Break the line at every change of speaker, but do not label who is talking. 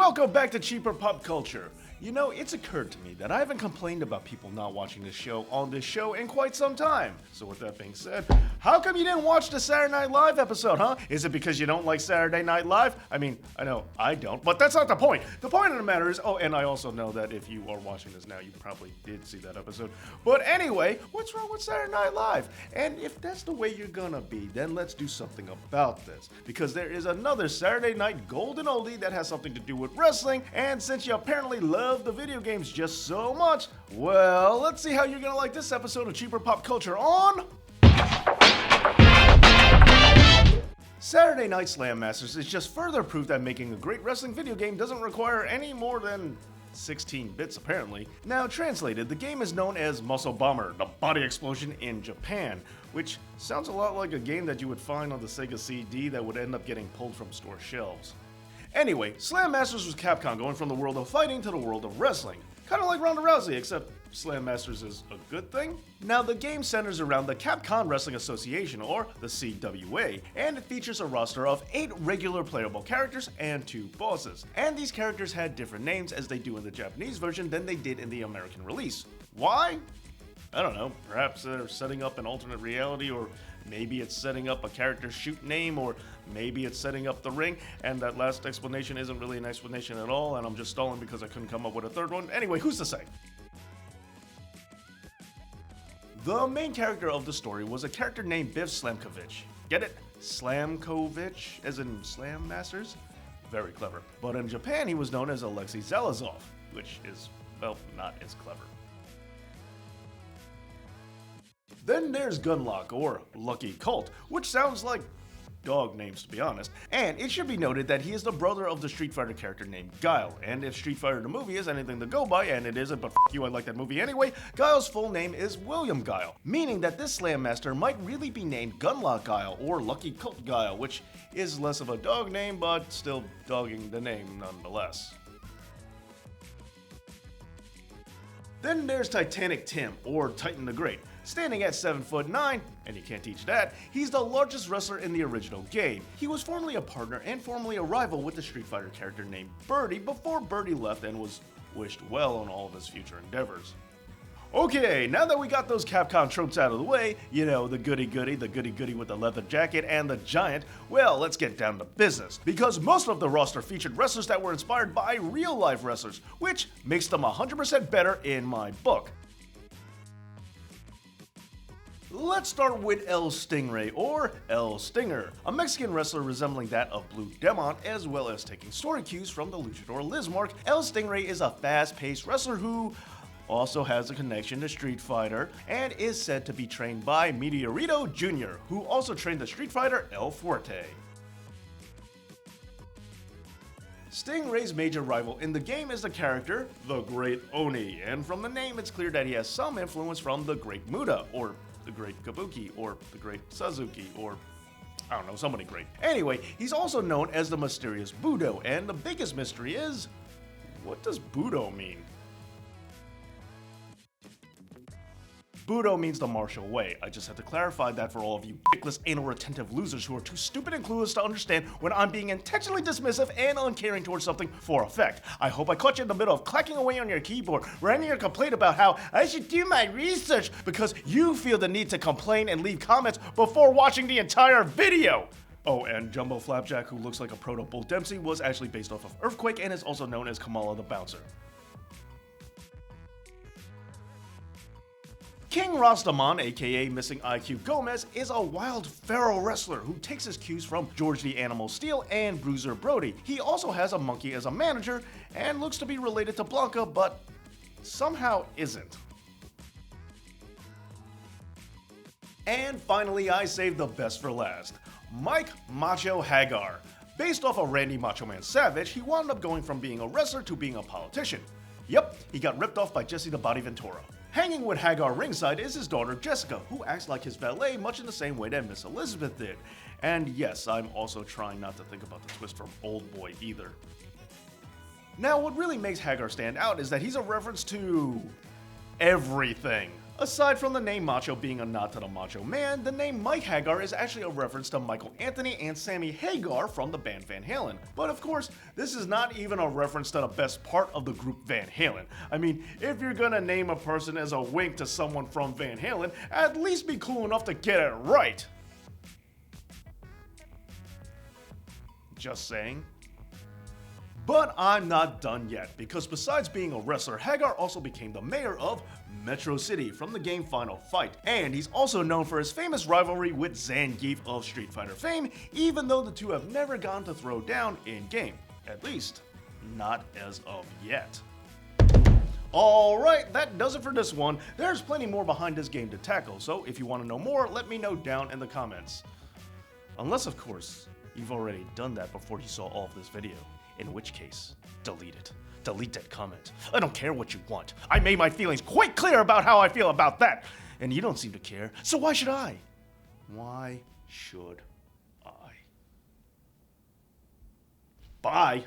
Welcome back to Cheaper Pop Culture. You know, it's occurred to me that I haven't complained about people not watching this show on this show in quite some time. So with that being said, how come you didn't watch the Saturday Night Live episode, huh? Is it because you don't like Saturday Night Live? I mean, I know I don't, but that's not the point. The point of the matter is, oh, and I also know that if you are watching this now, you probably did see that episode. But anyway, what's wrong with Saturday Night Live? And if that's the way you're gonna be, then let's do something about this. Because there is another Saturday Night Golden Oldie that has something to do with wrestling, and since you apparently love the video games just so much, well, let's see how you're gonna like this episode of Cheaper Pop Culture on Saturday Night Slam Masters is just further proof that making a great wrestling video game doesn't require any more than 16 bits apparently. Now translated, the game is known as Muscle Bomber, the body explosion in Japan, which sounds a lot like a game that you would find on the Sega CD that would end up getting pulled from store shelves. Anyway, Slam Masters was Capcom going from the world of fighting to the world of wrestling. Kind of like Ronda Rousey, except Slam Masters is a good thing. Now the game centers around the Capcom Wrestling Association, or the CWA, and it features a roster of 8 regular playable characters and 2 bosses. And these characters had different names as they do in the Japanese version than they did in the American release. Why? I don't know, perhaps they're setting up an alternate reality, or maybe it's setting up a character's shoot name, or maybe it's setting up the ring, and that last explanation isn't really an explanation at all, and I'm just stalling because I couldn't come up with a third one. Anyway, who's to say? The main character of the story was a character named BIFF SLAMKOVICH. Get it? SLAMKOVICH, as in Slam Masters? Very clever. But in Japan, he was known as Alexei Zalazov, which is, well, not as clever. Then there's Gunlock, or Lucky Colt, which sounds like dog names to be honest. And it should be noted that he is the brother of the Street Fighter character named Guile. And if Street Fighter the movie is anything to go by, and it isn't, but f*** you, I like that movie anyway, Guile's full name is William Guile, meaning that this Slam Master might really be named Gunlock Guile or Lucky Colt Guile, which is less of a dog name, but still dogging the name nonetheless. Then there's Titanic Tim, or Titan the Great. Standing at 7'9", and you can't teach that, he's the largest wrestler in the original game. He was formerly a partner and formerly a rival with the Street Fighter character named Birdie before Birdie left and was wished well on all of his future endeavors. Okay, now that we got those Capcom tropes out of the way, you know, the goody-goody with the leather jacket, and the giant, well, let's get down to business. Because most of the roster featured wrestlers that were inspired by real-life wrestlers, which makes them 100% better in my book. Let's start with El Stingray, or El Stinger, a Mexican wrestler resembling that of Blue Demon, as well as taking story cues from the luchador Lizmark. El Stingray is a fast-paced wrestler who also has a connection to Street Fighter, and is said to be trained by Meteorito Jr., who also trained the Street Fighter El Fuerte. Stingray's major rival in the game is the character, the Great Oni, and from the name it's clear that he has some influence from the Great Muta, or the Great Kabuki, or the Great Suzuki, or I don't know, somebody great. Anyway, he's also known as the mysterious Budo, and the biggest mystery is, what does Budo mean? Budo means the martial way. I just had to clarify that for all of you dickless, anal retentive losers who are too stupid and clueless to understand when I'm being intentionally dismissive and uncaring towards something for effect. I hope I caught you in the middle of clacking away on your keyboard, ranting your complaint about how I should do my research because you feel the need to complain and leave comments before watching the entire video. Oh, and Jumbo Flapjack, who looks like a proto-Bull Dempsey, was actually based off of Earthquake and is also known as Kamala the Bouncer. King Rastaman, aka Missing IQ Gomez, is a wild feral wrestler who takes his cues from George the Animal Steel and Bruiser Brody. He also has a monkey as a manager and looks to be related to Blanca, but somehow isn't. And finally, I saved the best for last. Mike Macho Hagar. Based off of Randy Macho Man Savage, he wound up going from being a wrestler to being a politician. Yep, he got ripped off by Jesse the Body Ventura. Hanging with Hagar ringside is his daughter Jessica, who acts like his valet much in the same way that Miss Elizabeth did. And yes, I'm also trying not to think about the twist from Old Boy either. Now, what really makes Hagar stand out is that he's a reference to everything. Aside from the name Macho being a nod to the Macho Man, the name Mike Hagar is actually a reference to Michael Anthony and Sammy Hagar from the band Van Halen. But of course, this is not even a reference to the best part of the group Van Halen. I mean, if you're gonna name a person as a wink to someone from Van Halen, at least be cool enough to get it right. Just saying. But I'm not done yet, because besides being a wrestler, Hagar also became the mayor of Metro City from the game Final Fight, and he's also known for his famous rivalry with Zangief of Street Fighter fame, even though the two have never gone to throw down in-game. At least, not as of yet. Alright, that does it for this one. There's plenty more behind this game to tackle, so if you want to know more, let me know down in the comments. Unless, of course, you've already done that before you saw all of this video. In which case, delete it. Delete that comment. I don't care what you want. I made my feelings quite clear about how I feel about that. And you don't seem to care, so why should I? Why should I? Bye.